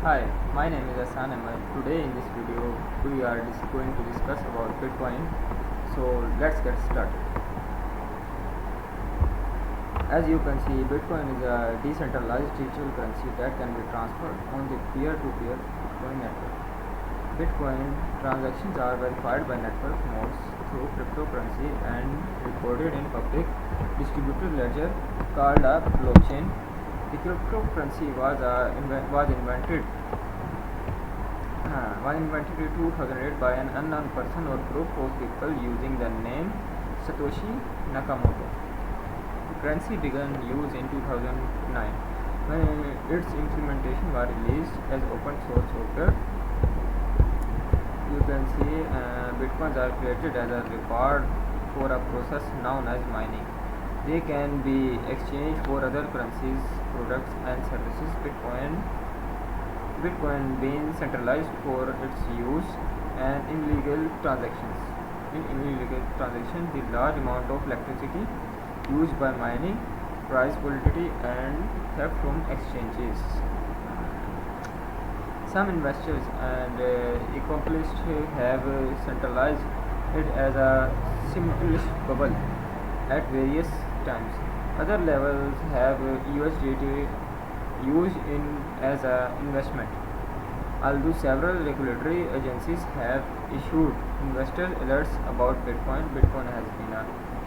Hi, my name is Hassan and today in this video we are going to discuss about Bitcoin. So let's get started. As you can see, Bitcoin is a decentralized digital currency that can be transferred on the peer-to-peer Bitcoin network. Bitcoin transactions are verified by network nodes through cryptocurrency and recorded in public distributed ledger called a blockchain. The cryptocurrency was invented in 2008 by an unknown person or group of people using the name Satoshi Nakamoto. The currency began use in 2009 when its implementation was released as open source software. You can see bitcoins are created as a reward for a process known as mining. They can be exchanged for other currencies, products and services. Bitcoin being centralized for its use and illegal transactions. In illegal transactions, the large amount of electricity used by mining, price volatility and theft from exchanges. Some investors and accomplished have centralized it as a simultaneous bubble at various times. Other levels have USDT used as an investment. Although several regulatory agencies have issued investor alerts about Bitcoin, Bitcoin has been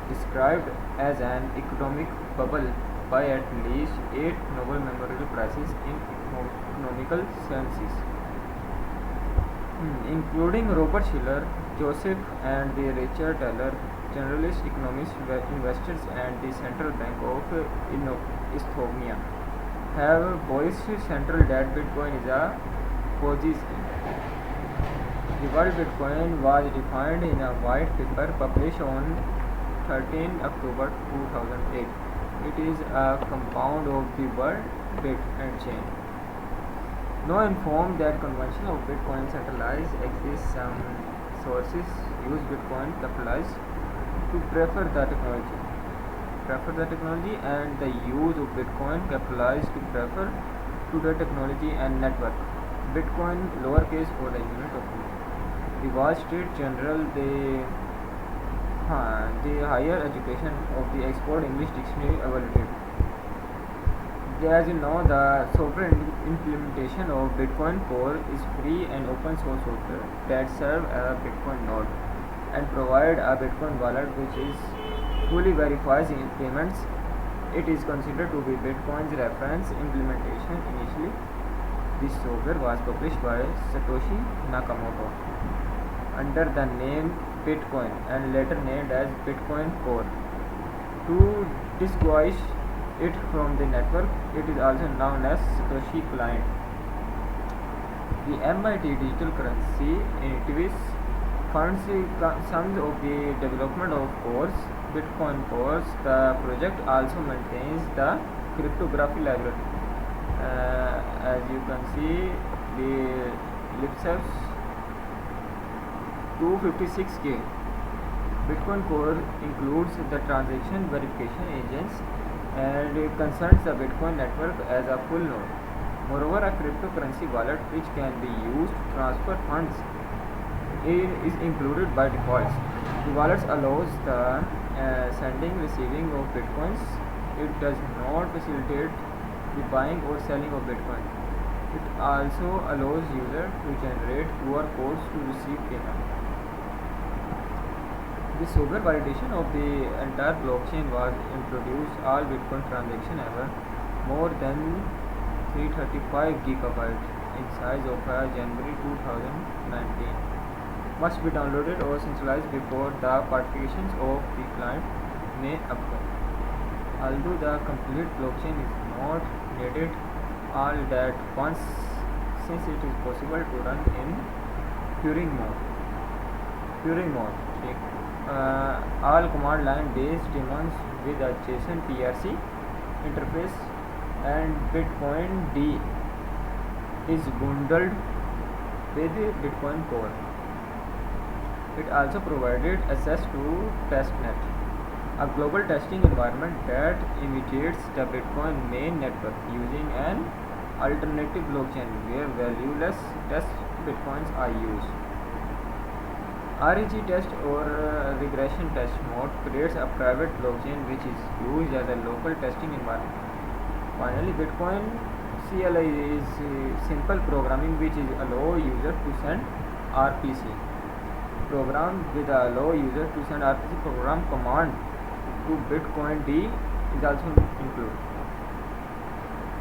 described as an economic bubble by at least 8 Nobel Memorial Prizes in economical sciences, including Robert Shiller, Joseph and the Richard Taylor, generalist economists, investors and the Central Bank of Estonia have voiced central that Bitcoin is a Ponzi scheme. The word Bitcoin was defined in a white paper published on 13 October 2008. It is a compound of the word bit and chain. No informed that convention of Bitcoin centralized exists. Some sources use Bitcoin capitalized to prefer the technology and the use of Bitcoin capitalized to prefer to the technology and network. Bitcoin lowercase for the unit of use. The Wall Street Journal, the higher education of the Oxford English Dictionary evaluated. As you know, the software implementation of Bitcoin Core is free and open source software that serve as a Bitcoin node and provide a Bitcoin wallet which is fully verifies in payments. It is considered to be Bitcoin's reference implementation. Initially, this software was published by Satoshi Nakamoto under the name Bitcoin and later named as Bitcoin Core. To distinguish it from the network, it is also known as Satoshi Client. The MIT Digital Currency Initiative funds some of the development of cores, Bitcoin cores. The project also maintains the cryptography library. As you can see, the Lipsev's 256K. Bitcoin core includes the transaction verification agents and concerns the Bitcoin network as a full node. Moreover, a cryptocurrency wallet which can be used to transfer funds is included by default. The wallet allows the sending receiving of bitcoins. It does not facilitate the buying or selling of bitcoin. It also allows user to generate QR codes to receive payment. The software validation of the entire blockchain was introduced. All bitcoin transactions ever more than 335 gigabytes in size of January 2019 must be downloaded or centralized before the partitions of the client may occur. Although the complete blockchain is not needed all at once, since it is possible to run in Turing mode. All command line based daemons with a JSON PRC interface and Bitcoin D is bundled with Bitcoin Core. It also provided access to testnet, a global testing environment that imitates the Bitcoin main network using an alternative blockchain where valueless test bitcoins are used. REG test or regression test mode creates a private blockchain which is used as a local testing environment. Finally, Bitcoin CLI is simple programming which is allow user to send RPC. Program with allow user to send RPC program command to Bitcoin D is also included.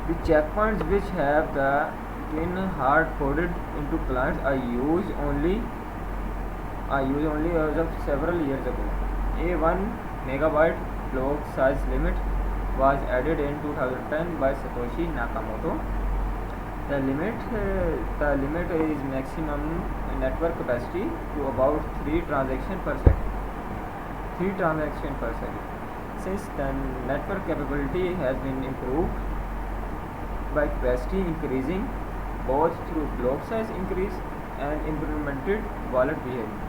The checkpoints which have the twin hard coded into clients are used only as of several years ago. A 1 megabyte block size limit was added in 2010 by Satoshi Nakamoto. The limit is maximum network capacity to about 3 transactions per second. Since then, network capability has been improved by capacity increasing both through block size increase and implemented wallet behavior.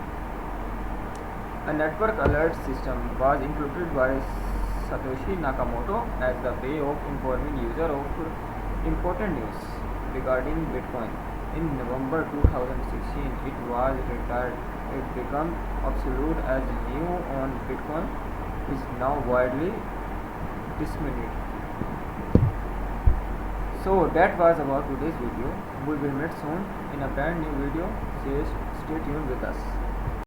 A network alert system was included by Satoshi Nakamoto as the way of informing user of important news regarding Bitcoin. In November 2016, it was retired. It became obsolete as new on Bitcoin is now widely disseminated. So that was about today's video. We will meet soon in a brand new video. Stay tuned with us.